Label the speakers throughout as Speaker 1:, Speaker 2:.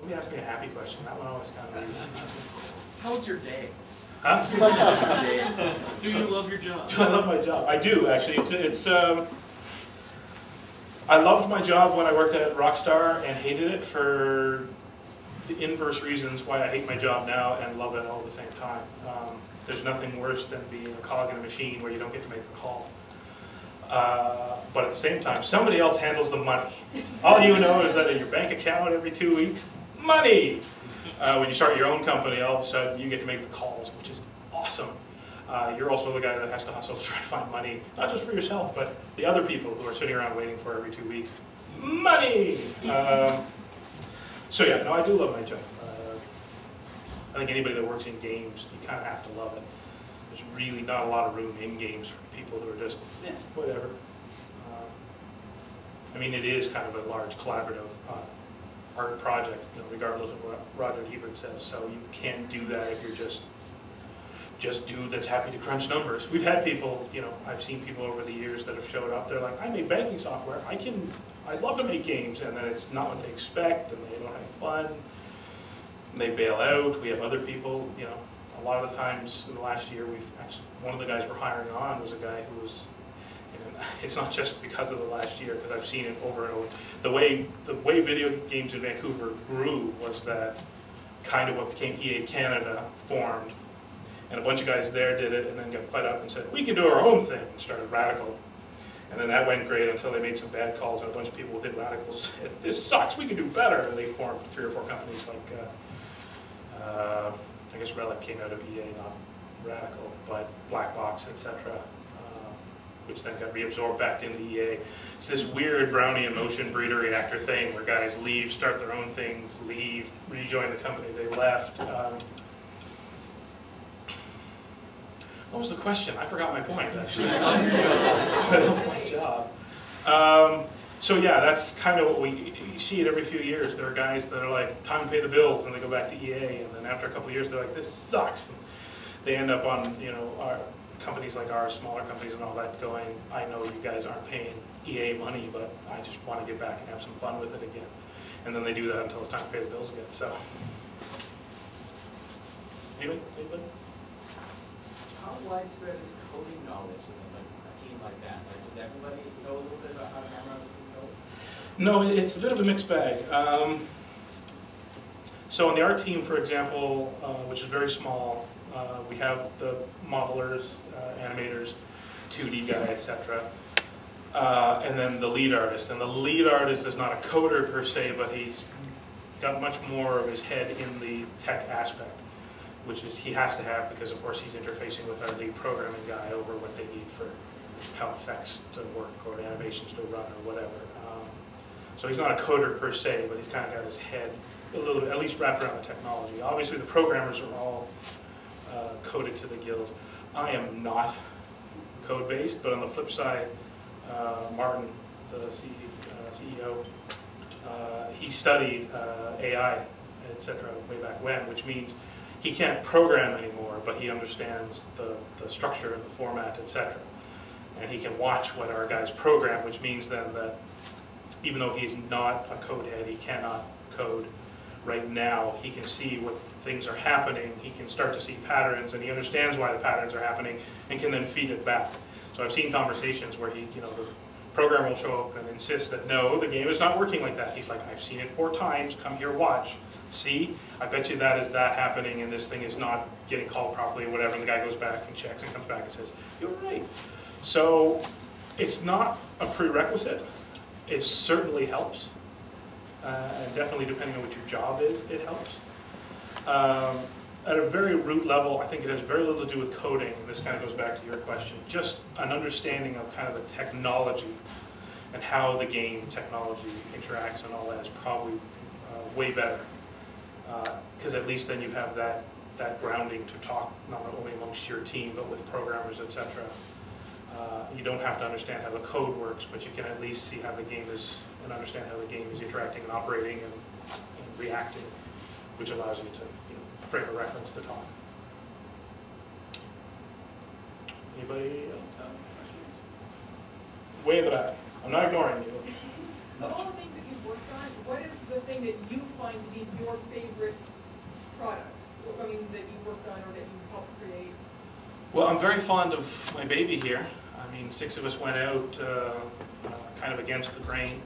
Speaker 1: Let me ask me a happy question. That one always kind of.
Speaker 2: How's your day?
Speaker 1: Huh?
Speaker 3: Do you love your job?
Speaker 1: Do I love my job? I do, actually. I loved my job when I worked at Rockstar and hated it for the inverse reasons why I hate my job now and love it all at the same time. There's nothing worse than being a cog in a machine where you don't get to make a call. But at the same time, somebody else handles the money. All you know is that in your bank account every 2 weeks, money! When you start your own company, all of a sudden you get to make the calls, which is awesome. You're also the guy that has to hustle to try to find money, not just for yourself, but the other people who are sitting around waiting for every 2 weeks. Money! So yeah, no, I do love my job. I think anybody that works in games, you kind of have to love it. There's really not a lot of room in games for people who are just, whatever. I mean, it is kind of a large collaborative art project, you know, regardless of what Roger Ebert says. So you can't do that if you're just dude that's happy to crunch numbers. We've had people, you know, I've seen people over the years that have showed up. They're like, I make banking software. I'd love to make games, and then it's not what they expect, and they don't have fun. And they bail out. We have other people, you know. A lot of the times in the last year, one of the guys we're hiring on was a guy who was. It's not just because of the last year, because I've seen it over and over. The way video games in Vancouver grew was that kind of what became EA Canada formed, and a bunch of guys there did it, and then got fed up and said, we can do our own thing, and started Radical. And then that went great until they made some bad calls, and a bunch of people within Radical said, this sucks, we can do better. And they formed 3 or 4 companies like, I guess Relic came out of EA, not Radical, but Black Box, etc. Which then got reabsorbed back into EA. It's this weird brownie emotion breeder reactor thing where guys leave, start their own things, leave, rejoin the company they left. What was the question? I forgot my point, actually. I love my job. So yeah, that's kind of what you see it every few years. There are guys that are like, time to pay the bills, and they go back to EA, and then after a couple of years, they're like, this sucks. And they end up on, you know, companies like ours, smaller companies and all that, going, I know you guys aren't paying EA money, but I just want to get back and have some fun with it again. And then they do that until it's time to pay the bills again. So, anybody?
Speaker 2: How widespread is coding knowledge in a team like that? Like, does everybody know a little bit about how to hammer out some code?
Speaker 1: No, it's a bit of a mixed bag. So in the art team, for example, which is very small, we have the modelers, animators, 2D guy, etc. And then the lead artist. And the lead artist is not a coder per se, but he's got much more of his head in the tech aspect, which is he has to have because, of course, he's interfacing with our lead programming guy over what they need for how effects to work or animations to run or whatever. So he's not a coder per se, but he's kind of got his head a little bit, at least wrapped around the technology. Obviously, the programmers are all coded to the gills. I am not code-based, but on the flip side, Martin, the CEO, he studied AI, etc. way back when, which means he can't program anymore, but he understands the structure and the format, etc. And he can watch what our guys program, which means then that even though he's not a code head, he cannot code right now, he can see what things are happening, he can start to see patterns, and he understands why the patterns are happening, and can then feed it back. So I've seen conversations where the programmer will show up and insist that no, the game is not working like that. He's like, I've seen it 4 times, come here, watch. See, I bet you that is that happening, and this thing is not getting called properly or whatever, and the guy goes back and checks and comes back and says, you're right. So it's not a prerequisite. It certainly helps. And definitely depending on what your job is, it helps. At a very root level, I think it has very little to do with coding, and this kind of goes back to your question, just an understanding of kind of the technology and how the game technology interacts and all that is probably way better. Because at least then you have that grounding to talk not only amongst your team, but with programmers, etc. You don't have to understand how the code works, but you can at least see how the game is, and understand how the game is interacting and operating and reacting, which allows you to frame a reference to talk. Anybody else have questions? Way in the back. I'm not ignoring you.
Speaker 4: Of all the things that you've worked on, what is the thing that you find to be your favorite product? I mean, that you worked on or that you helped create?
Speaker 1: Well, I'm very fond of my baby here. I mean, 6 of us went out kind of against the grain.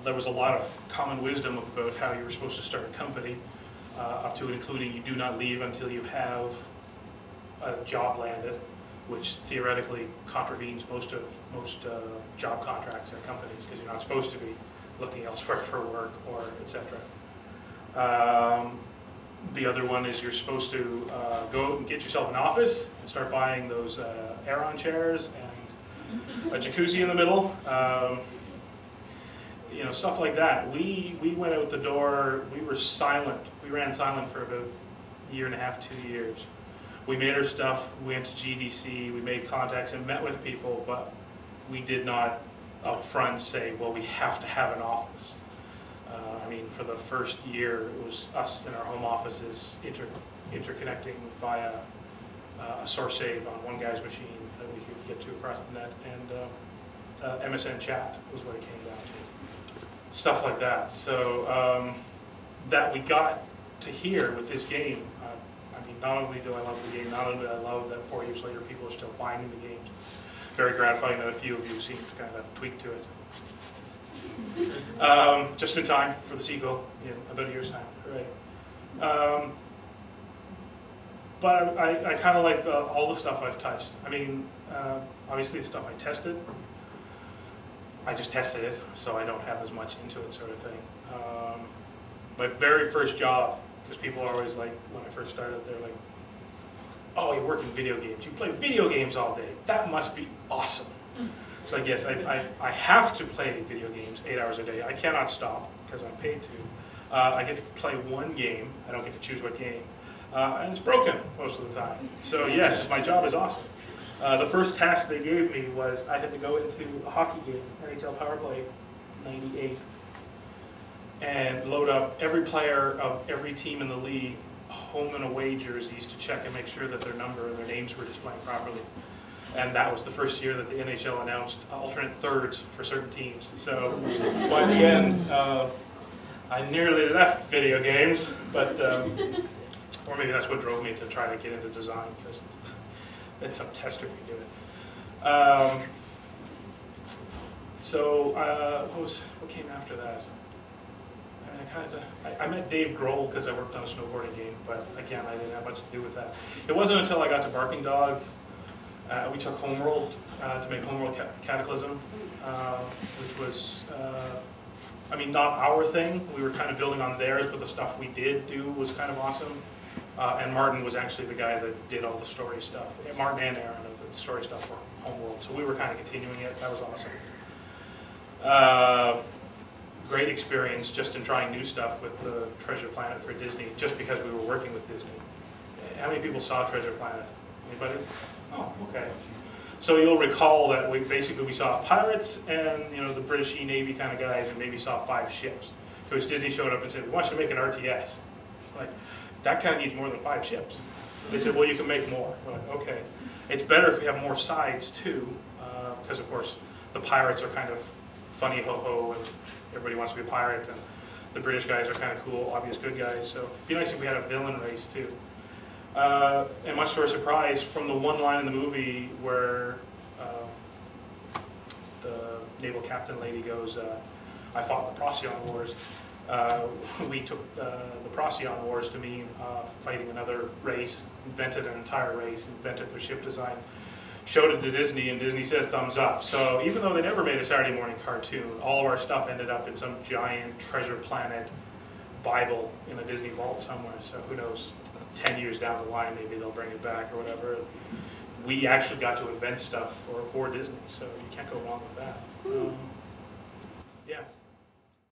Speaker 1: There was a lot of common wisdom about how you were supposed to start a company, up to and including you do not leave until you have a job landed, which theoretically contravenes most job contracts in companies, because you're not supposed to be looking elsewhere for work or etc. The other one is you're supposed to go out and get yourself an office and start buying those Aeron chairs and a jacuzzi in the middle. You know, stuff like that. We went out the door, we were silent. We ran silent for about a year and a half, 2 years. We made our stuff, we went to GDC, we made contacts and met with people, but we did not up front say, well, we have to have an office. I mean, for the first year, it was us in our home offices interconnecting via a source save on one guy's machine that we could get to across the net, and MSN chat was what it came down to. Stuff like that. So that we got to here with this game. I mean, not only do I love the game, not only do I love that 4 years later people are still buying the games. Very gratifying that a few of you seem to kind of tweak to it. Just in time for the sequel in about a year's time, right? But I kind of like all the stuff I've touched. I mean, obviously the stuff I tested, I just tested it, so I don't have as much into it, sort of thing. My very first job, because people are always like, when I first started, they're like, oh, you work in video games. You play video games all day. That must be awesome. It's like, yes, I have to play video games 8 hours a day. I cannot stop because I'm paid to. I get to play one game. I don't get to choose what game. And it's broken most of the time. So yes, my job is awesome. The first task they gave me was I had to go into a hockey game, NHL Power Play 98, and load up every player of every team in the league, home and away jerseys, to check and make sure that their number and their names were displaying properly. And that was the first year that the NHL announced alternate thirds for certain teams. So by the end, I nearly left video games, but or maybe that's what drove me to try to get into design, because then some tester could do it. What came after that? I met Dave Grohl because I worked on a snowboarding game, but again, I didn't have much to do with that. It wasn't until I got to Barking Dog. We took Homeworld to make Homeworld Cataclysm, which was, I mean, not our thing. We were kind of building on theirs, but the stuff we did do was kind of awesome. And Martin was actually the guy that did all the story stuff. Martin and Aaron of the story stuff for Homeworld. So we were kind of continuing it. That was awesome. Great experience just in trying new stuff with the Treasure Planet for Disney, just because we were working with Disney. How many people saw Treasure Planet? Anybody? Oh, okay. So you'll recall that we saw pirates and the British Navy kind of guys, and maybe saw 5 ships. Because Disney showed up and said, we want you to make an RTS. Like, that kind of needs more than 5 ships. They said, well, you can make more. We're like, okay. It's better if we have more sides too, because of course the pirates are kind of funny ho-ho, and everybody wants to be a pirate, and the British guys are kind of cool, obvious good guys. So it'd be nice if we had a villain race too. And much to our surprise, from the one line in the movie where the naval captain lady goes, I fought the Procyon Wars, we took the Procyon Wars to mean fighting another race, invented an entire race, invented their ship design, showed it to Disney, and Disney said thumbs up. So even though they never made a Saturday morning cartoon, all of our stuff ended up in some giant Treasure Planet Bible in a Disney vault somewhere. So who knows, 10 years down the line, maybe they'll bring it back or whatever. We actually got to invent stuff for Disney, so you can't go wrong with that. Yeah.